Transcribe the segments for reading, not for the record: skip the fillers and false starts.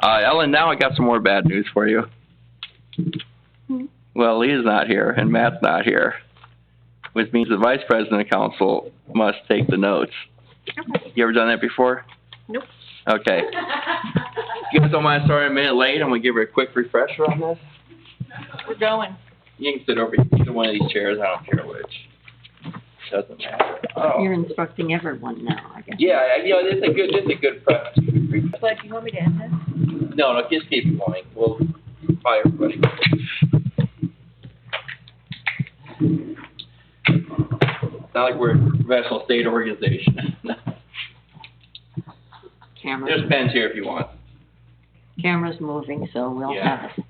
Ellen, now I got some more bad news for you. Well, Leah's not here, and Matt's not here, which means the vice president of council must take the notes. Okay. You ever done that before? Nope. Okay. You guys don't mind starting a minute late? I'm going to give her a quick refresher on this. We're going. You can sit over either one of these chairs. I don't care which. Doesn't matter. Oh. You're instructing everyone now, I guess. Yeah, this is a good prep. But do you want me to end this? No, just keep it going. We'll bye everybody. It's not like we're a professional state organization. There's pens here if you want. Camera's moving, so we'll Yeah. have it.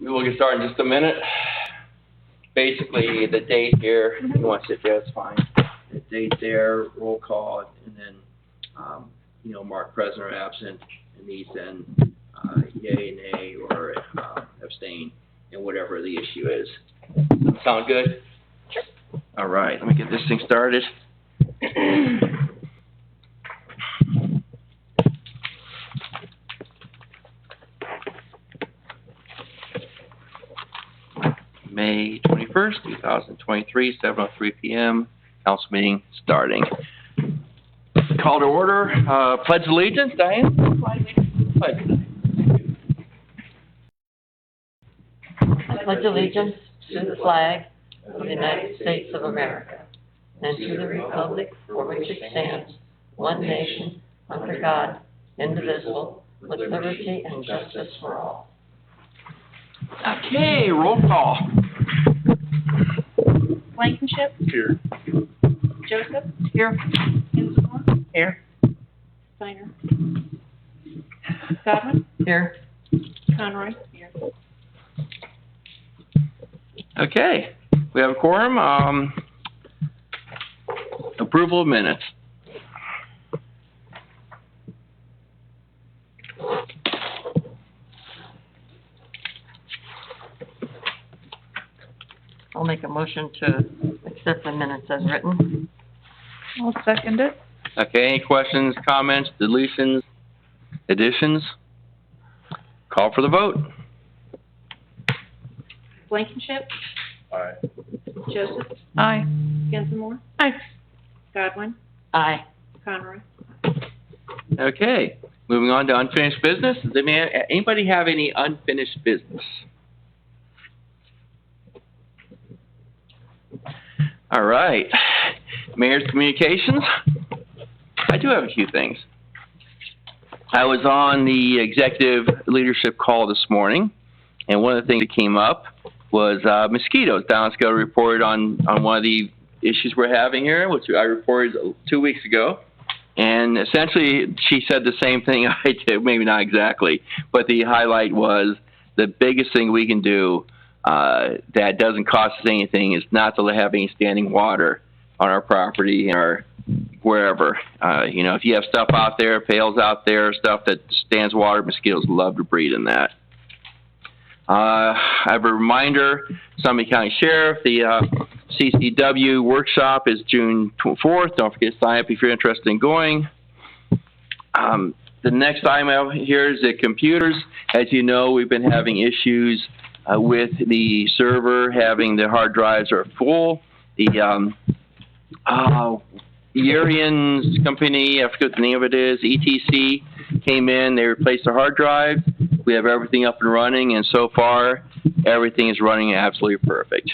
We will get started in just a minute. Basically, the date here, if you want to sit there, that's fine. The date there, roll call, and then, mark present or absent, and these then, yay, nay, or abstain, and whatever the issue is. Sound good? Sure. All right, let me get this thing started. May 21st, 2023, 7:03 p.m. Council meeting starting. Call to order. Pledge allegiance, Diane? Pledge. I pledge allegiance to the flag of the United States of America and to the republic for which it stands, one nation, under God, indivisible, with liberty and justice for all. Okay, roll call. Blankenship. Here. Joseph. Here. Kinsmore. Here. Steiner. Godwin. Here. Conroy. Here. Okay, we have a quorum. Approval of minutes. I'll make a motion to accept the minutes as written. I'll second it. Okay, any questions, comments, deletions, additions? Call for the vote. Blankenship. Aye. Joseph. Aye. Kinsmore. Aye. Godwin. Aye. Conroy. Okay, moving on to unfinished business. Does anybody have any unfinished business? All right, Mayor's communications. I do have a few things. I was on the executive leadership call this morning, and one of the things that came up was mosquitoes. Donna Scott reported on one of the issues we're having here, which I reported 2 weeks ago. And essentially, she said the same thing I did, maybe not exactly, but the highlight was the biggest thing we can do that doesn't cost us anything is not to have any standing water on our property or wherever. If you have stuff out there, pails out there, stuff that stands water, mosquitoes love to breed in that. I have a reminder, Summit County Sheriff, the CCW workshop is June 4th. Don't forget to sign up if you're interested in going. The next item out here is the computers. As you know, we've been having issues with the server, having the hard drives are full. The Arian's company, I forget what the name of it is, ETC, came in, they replaced the hard drive. We have everything up and running, and so far, everything is running absolutely perfect.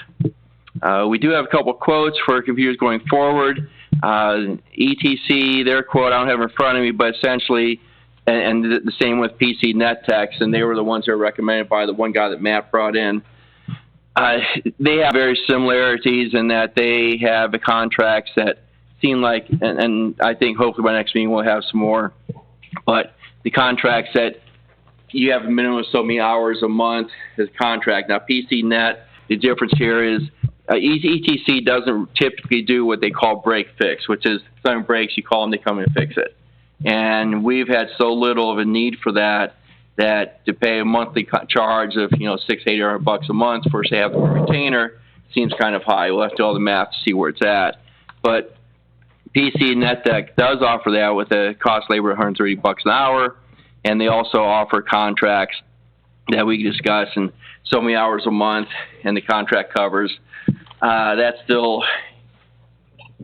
We do have a couple quotes for computers going forward. ETC, their quote, I don't have it in front of me, but essentially, and the same with PC NetTex, and they were the ones that were recommended by the one guy that Matt brought in. They have very similarities in that they have the contracts that seem like, and I think hopefully by next meeting we'll have some more, but the contracts that you have a minimum of so many hours a month as a contract. Now, PCNet, the difference here is ETC doesn't typically do what they call break fix, which is if something breaks, you call them, they come and fix it. And we've had so little of a need for that to pay a monthly charge of, $600-800 a month for, say, having a retainer seems kind of high. We'll have to do all the math to see where it's at. But PC NetTech does offer that with a cost labor of $130 an hour. and they also offer contracts that we can discuss, and so many hours a month, and the contract covers. That's still,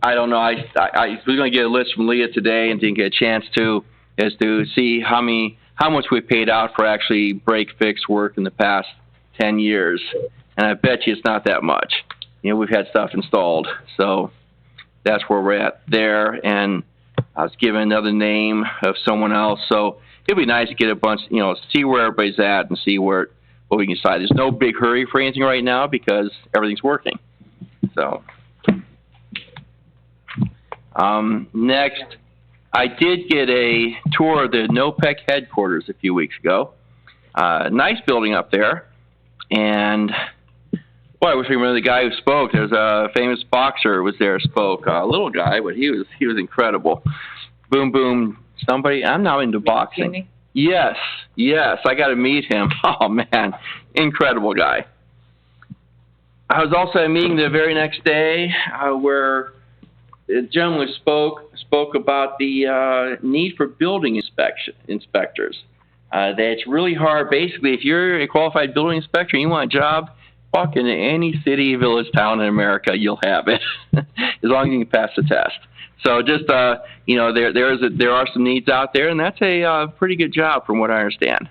I don't know. I was going to get a list from Leah today and didn't get a chance to, is to see how much we paid out for actually break fix work in the past 10 years, and I bet you it's not that much. You know, we've had stuff installed, so that's where we're at there. And I was given another name of someone else, so it'd be nice to get a bunch, you know, see where everybody's at and see what we can decide. There's no big hurry for anything right now because everything's working. So, next, I did get a tour of the NOPEC headquarters a few weeks ago. Nice building up there, and boy, I wish I remember the guy who spoke. There's a famous boxer who was there, spoke. A little guy, but he was incredible. Boom Boom. Somebody, I'm not into boxing. Jimmy? Yes, I got to meet him. Oh man, incredible guy. I was also at a meeting the very next day where the gentleman spoke about the need for building inspectors. That it's really hard. Basically, if you're a qualified building inspector and you want a job, walk into any city, village, town in America, you'll have it, as long as you can pass the test. So just, you know, there are some needs out there, and that's a pretty good job from what I understand.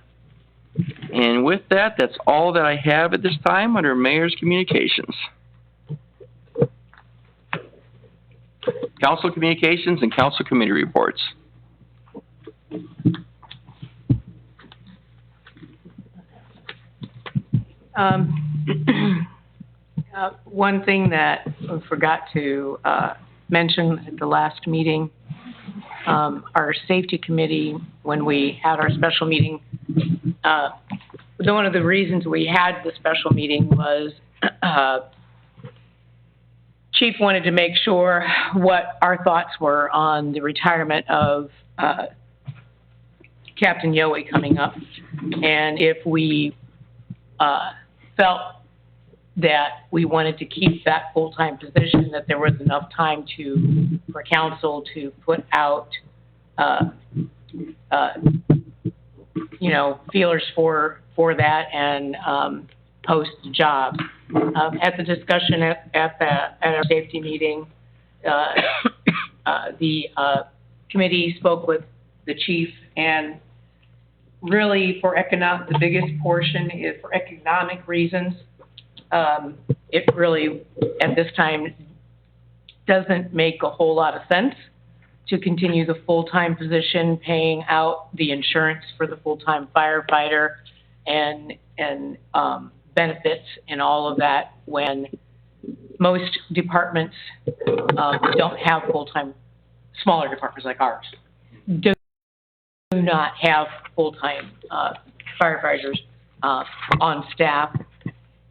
And with that, that's all that I have at this time under Mayor's Communications. Council Communications and Council Committee Reports. One thing that I forgot to mention at the last meeting, our safety committee, when we had our special meeting, one of the reasons we had the special meeting was Chief wanted to make sure what our thoughts were on the retirement of Captain Yowie coming up, and if we felt that we wanted to keep that full-time position, that there was enough time for council to put out, you know, feelers for that and post the job. At the discussion at our safety meeting, the committee spoke with the chief, and really the biggest portion is for economic reasons. It really, at this time, doesn't make a whole lot of sense to continue the full-time position, paying out the insurance for the full-time firefighter and benefits and all of that when most departments don't have full-time, smaller departments like ours, do not have full-time firefighters on staff.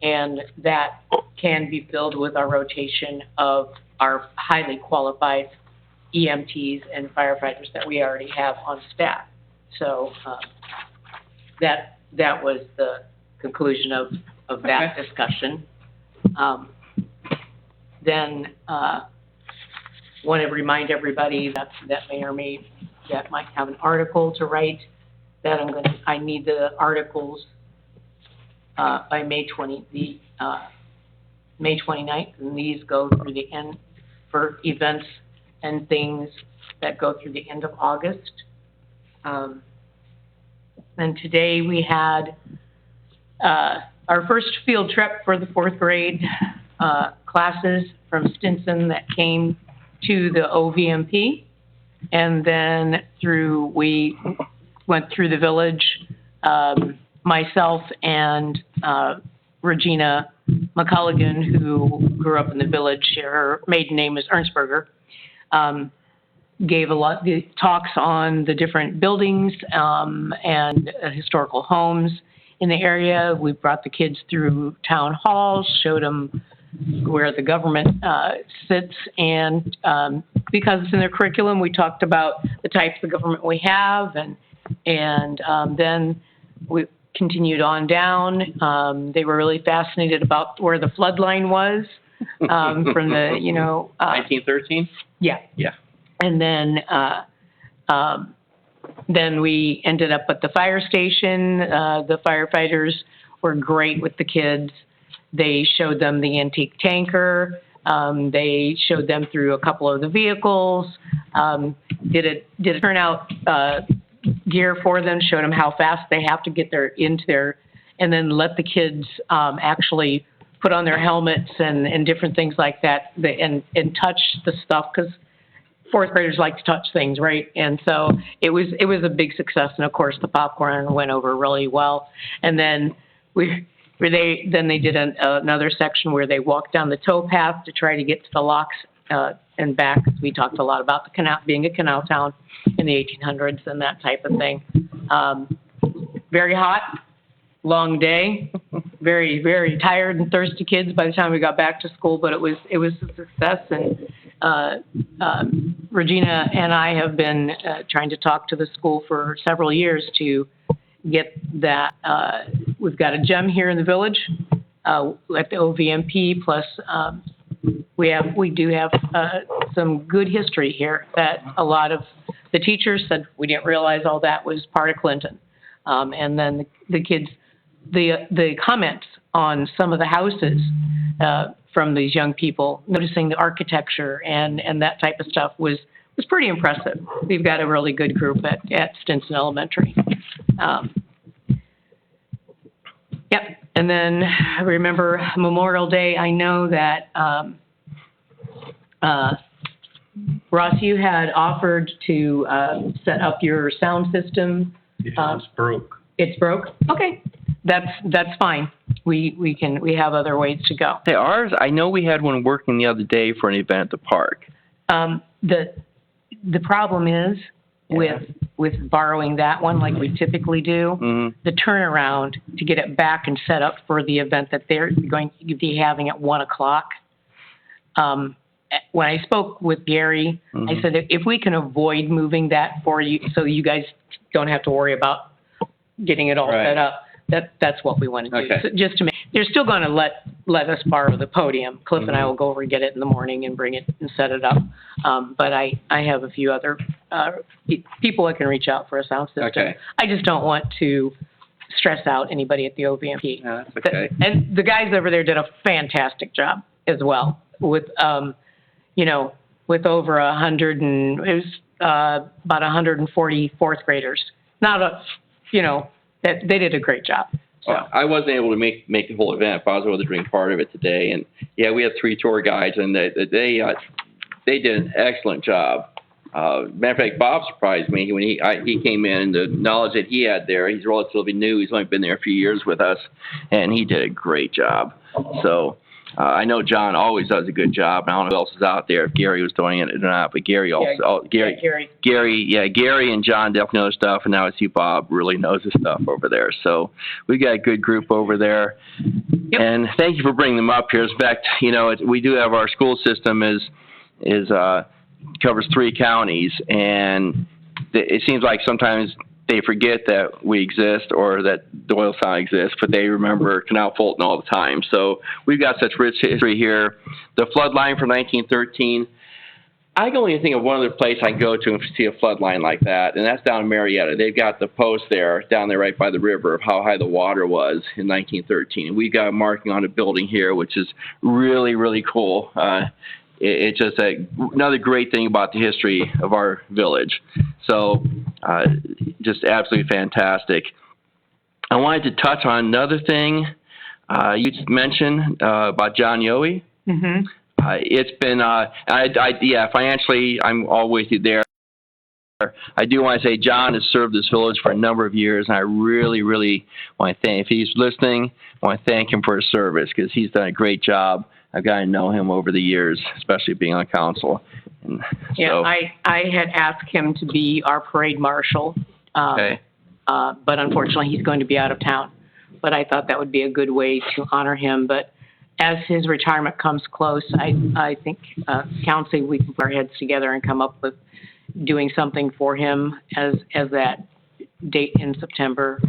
And that can be filled with our rotation of our highly qualified EMTs and firefighters that we already have on staff. So that was the conclusion of that discussion. Then want to remind everybody that might have an article to write. That I need the articles by May 29th, and these go through the end for events and things that go through the end of August. And today we had our first field trip for the 4th grade classes from Stinson that came to the OVMP, and then we went through the village. Myself and Regina McCulligan, who grew up in the village, her maiden name is Ernstberger, gave a lot of talks on the different buildings and historical homes in the area. We brought the kids through town halls, showed them where the government sits, and because it's in their curriculum, we talked about the types of government we have, and then we continued on down. They were really fascinated about where the flood line was from the, 1913? Yeah. Yeah. And then Then we ended up at the fire station. The firefighters were great with the kids. They showed them the antique tanker. They showed them through a couple of the vehicles. Did a turnout gear for them. Showed them how fast they have to get into their, and then let the kids actually put on their helmets and different things like that, and touch the stuff, because fourth graders like to touch things, right? And so it was a big success, and of course the popcorn went over really well. And then they did another section where they walked down the towpath to try to get to the locks and back. We talked a lot about the canal, being a canal town in the 1800s and that type of thing. Very hot, long day, very, very tired and thirsty kids by the time we got back to school, but it was a success. And Regina and I have been trying to talk to the school for several years to get that. We've got a gym here in the village at the OVMP, plus we do have some good history here that a lot of the teachers said we didn't realize all that was part of Clinton. And then the kids, the comments on some of the houses from these young people, noticing the architecture and that type of stuff was pretty impressive. We've got a really good group at Stinson Elementary. Yep. And then I remember Memorial Day. I know that Ross, you had offered to set up your sound system. Yeah, it's broke. It's broke? Okay. That's fine. We have other ways to go. Hey, ours, I know we had one working the other day for an event at the park. The problem is with borrowing that one like we typically do, the turnaround to get it back and set up for the event that they're going to be having at 1 o'clock. When I spoke with Gary, I said, if we can avoid moving that for you so you guys don't have to worry about getting it all set up, that's what we want to do. Okay. So just to make, they're still going to let us borrow the podium. Cliff and I will go over and get it in the morning and bring it and set it up. But I have a few other people I can reach out for a sound system. Okay. I just don't want to stress out anybody at the OVMP. Yeah, that's okay. And the guys over there did a fantastic job as well with, with over 100 and it was about 140 fourth graders. They did a great job. So. Well, I wasn't able to make the whole event, but I was able to drink part of it today. And yeah, we had 3 tour guides, and they did an excellent job. Matter of fact, Bob surprised me when he came in, and the knowledge that he had there. He's relatively new. He's only been there a few years with us, and he did a great job. So I know John always does a good job. I don't know who else is out there, if Gary was doing it or not, but Gary also. Gary and John definitely know stuff, and now I see Bob really knows his stuff over there. So we got a good group over there. Yep. And thank you for bringing them up here. In fact, we do have our school system covers 3 counties, and it seems like sometimes they forget that we exist or that Doylestown exists, but they remember Canal Fulton all the time. So we've got such rich history here. The flood line from 1913, I can only think of one other place I can go to and see a flood line like that, and that's down in Marietta. They've got the post there, down there right by the river, of how high the water was in 1913. We've got a marking on a building here, which is really, really cool. It's just another great thing about the history of our village. So just absolutely fantastic. I wanted to touch on another thing you mentioned about John Yohe. It's been, financially, I'm all with you there. I do want to say John has served this village for a number of years, and I really, really want to thank, if he's listening, I want to thank him for his service, because he's done a great job. I've gotten to know him over the years, especially being on council. And yeah, I had asked him to be our parade marshal, okay. But unfortunately he's going to be out of town. But I thought that would be a good way to honor him. But as his retirement comes close, I think council, we can put our heads together and come up with doing something for him as that date in September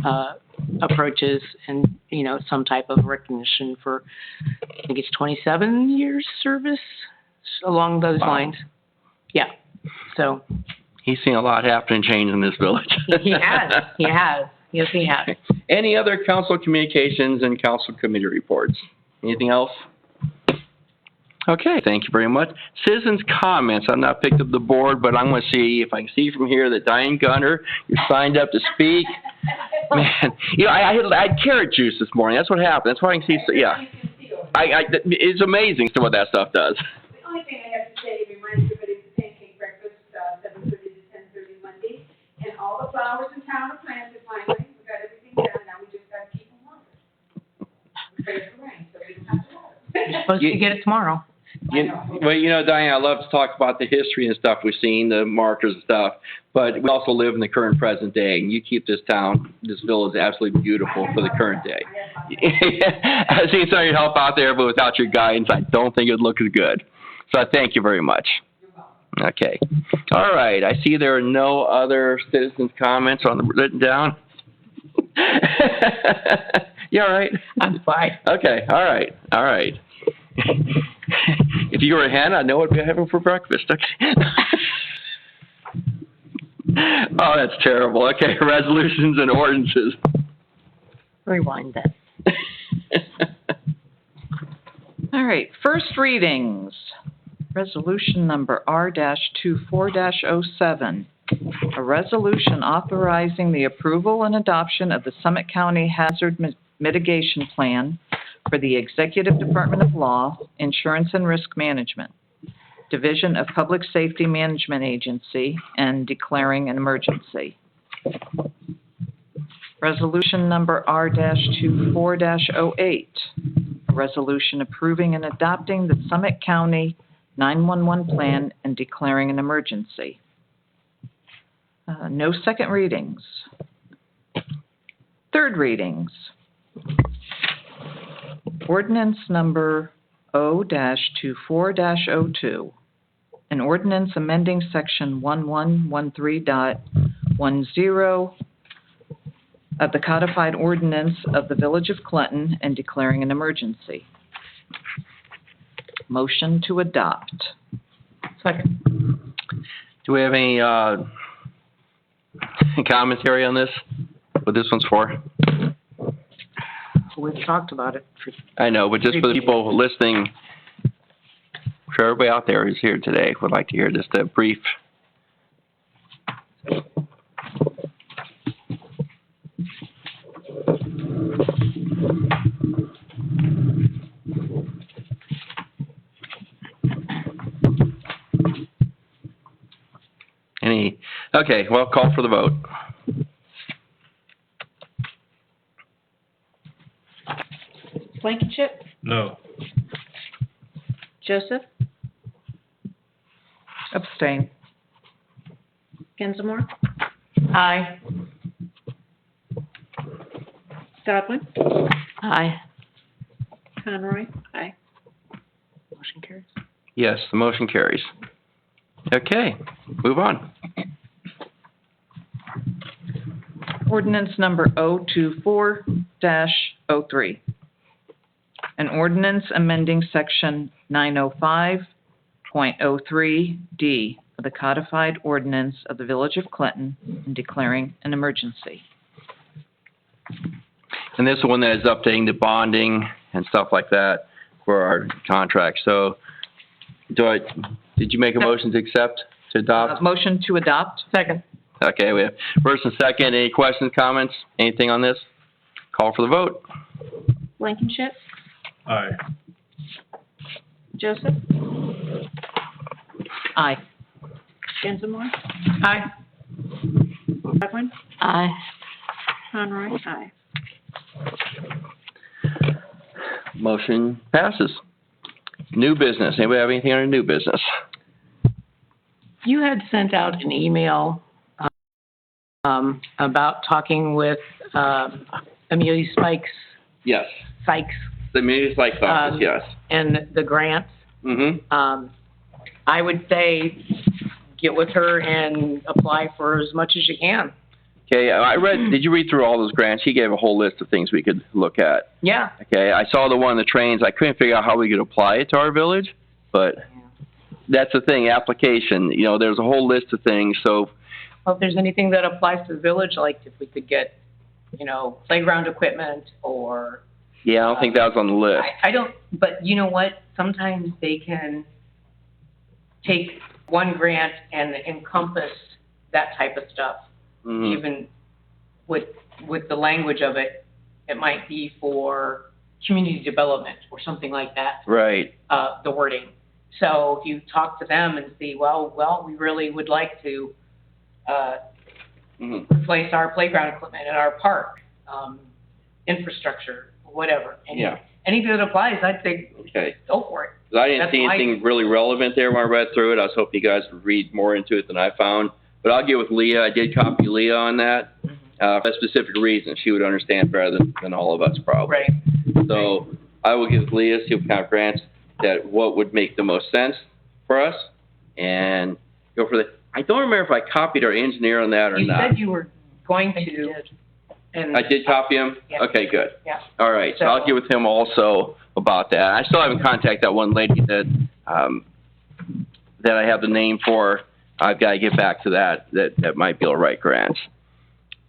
approaches, and some type of recognition for, I think it's 27 years service along those lines. Yeah. So He's seen a lot happen and change in this village. He has. Yes, he has. Any other council communications and council committee reports? Anything else? Okay, thank you very much. Citizens' comments. I've not picked up the board, but I'm going to see if I can see from here that Diane Gunner, you're signed up to speak. Man, I had carrot juice this morning. That's what happened. That's why I can see. Yeah, it's amazing what that stuff does. The only thing I have to say, remind everybody of the pancake breakfast, 7:30 to 10:30 Monday, and all the flowers in town are planted finally. We got everything done, now we just got to keep them watered. We pray for rain, so we don't have to water. You're supposed to get it tomorrow. Well, Diane, I love to talk about the history and stuff we've seen, the markers and stuff, but we also live in the current present day, and you keep this village absolutely beautiful for the current day. I've seen some of your help out there, but without your guidance, I don't think it would look as good. So I thank you very much. Okay. All right. I see there are no other citizens' comments on the written down. You all right? I'm fine. Okay. All right. If you were a hen, I'd know what we're having for breakfast. Okay. Oh, that's terrible. Okay, resolutions and ordinances. Rewind that. All right, first readings. Resolution number R-24-07. A resolution authorizing the approval and adoption of the Summit County Hazard Mitigation Plan for the Executive Department of Law, Insurance and Risk Management, Division of Public Safety Management Agency, and declaring an emergency. Resolution number R-24-08. A resolution approving and adopting the Summit County 911 Plan and declaring an emergency. No second readings. Third readings. Ordinance number O-24-02. An ordinance amending section 1113.10 of the codified ordinance of the Village of Clinton and declaring an emergency. Motion to adopt. Second. Do we have any commentary on this? What this one's for? We've talked about it. I know, but just for the people listening, I'm sure everybody out there who's here today would like to hear just a brief. Okay, well, call for the vote. Blankenship, No. Joseph, Abstain. Gensmore, Aye. Godwin, Aye. Conroy, aye. Motion carries. Yes, the motion carries. Okay, move on. Ordinance number O-24-03. An ordinance amending section 905.03D of the codified ordinance of the Village of Clinton and declaring an emergency. And this is one that is updating the bonding and stuff like that for our contract. So, did you make a motion to accept, to adopt? Motion to adopt. Second. Okay, we have first and second. Any questions, comments, anything on this? Call for the vote. Blankenship, Aye. Joseph, Aye. Gensmore, Aye. Godwin, Aye. Conroy, aye. Motion passes. New business. Anybody have anything under new business? You had sent out an email about talking with Amelia Yes. Sykes The Community Life Office, yes. and the grants. Mm-hmm. I would say get with her and apply for as much as you can. Okay, did you read through all those grants? He gave a whole list of things we could look at. Yeah. Okay, I saw the one on the trains. I couldn't figure out how we could apply it to our village, but that's the thing, application, you know, there's a whole list of things, so, Well, if there's anything that applies to the village, like if we could get, playground equipment or, yeah, I don't think that was on the list. I don't, but you know what? Sometimes they can take one grant and encompass that type of stuff. Mhm. Even with the language of it, it might be for community development or something like that, Right, the wording. So if you talk to them and see, well, we really would like to, mhm, replace our playground equipment in our park, infrastructure, whatever. yeah, Anything that applies, I'd say okay. go for it. 'Cause I didn't That's see my- anything really relevant there when I read through it. I was hoping you guys would read more into it than I found. But I'll get with Leah. I did copy Leah on that, for a specific reason. She would understand better than all of us probably. Right. So I will get with Leah, see what kind of grants what would make the most sense for us, and go for that. I don't remember if I copied our engineer on that or You not. said you were going to, and. I did copy him? Yeah. Okay, good. Yeah. All right, so I'll So- get with him also about that. I still haven't contacted that one lady that I have the name for. I've got to get back to that might be able to write grants.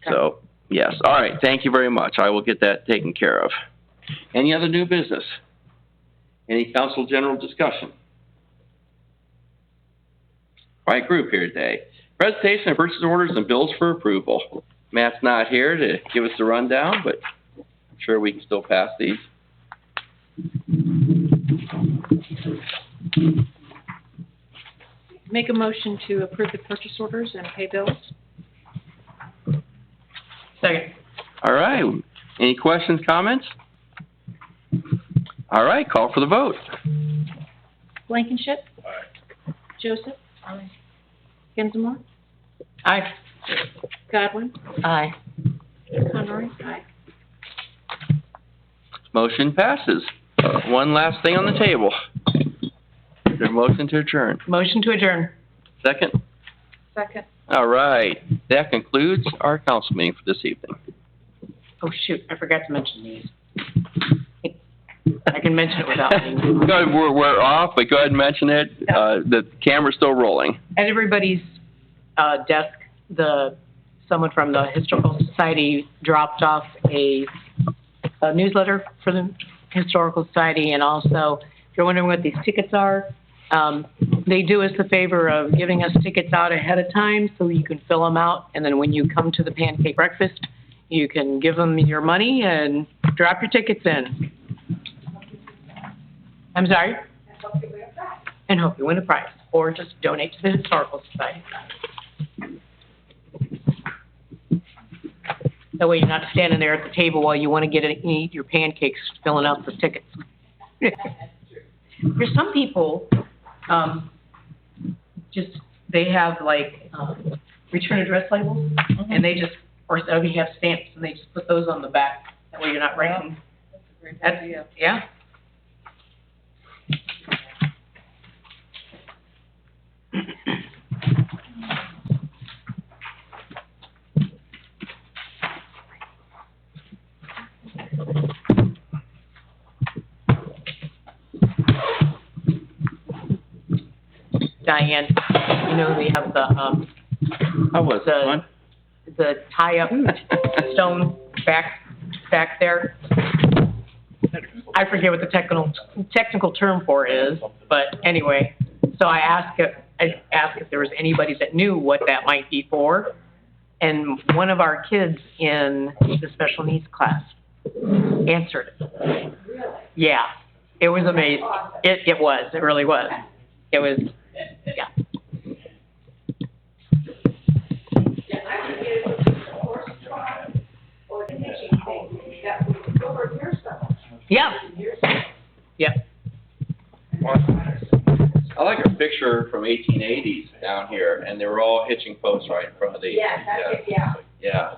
So, yes, all right, thank you very much. I will get that taken care of. Any other new business? Any council general discussion? All right, group here today. Presentation of purchase orders and bills for approval. Matt's not here to give us the rundown, but I'm sure we can still pass these. Make a motion to approve the purchase orders and pay bills. Second. All right, any questions, comments? All right, call for the vote. Blankenship. Joseph. Kinsmore. Aye. Godwin. Aye. Conroy. Aye. Motion passes. One last thing on the table. Is there a motion to adjourn? Motion to adjourn. Second? Second. All right, that concludes our council meeting for this evening. Oh, shoot, I forgot to mention these. I can mention it without being. Good, we're off, but go ahead and mention it. The camera's still rolling. At everybody's, desk, someone from the Historical Society dropped off a newsletter for the Historical Society, and also, if you're wondering what these tickets are, they do us the favor of giving us tickets out ahead of time so you can fill them out, and then when you come to the pancake breakfast, you can give them your money and drop your tickets in. I'm sorry? And hope you win a prize, or just donate to the Historical Society. That way you're not standing there at the table while you want to get and eat your pancakes, filling out the tickets. There's some people, they have like, return address labels, and they just, or we have stamps, and they just put those on the back. That way you're not writing. That's, yeah. Diane, they have How was it, fun? the tie-up stone back there. I forget what the technical term for it is, but anyway, so I asked if there was anybody that knew what that might be for, and one of our kids in the special needs class answered it. Yeah, it was amazing. It was, it really was. It was, yeah. Yeah, I would get it with the horse drawn or the hitching thing, that would go over your stuff. Yeah, yeah. I like a picture from 1880s down here, and they were all hitching posts right in front of the. Yeah, that's it, yeah. Yeah,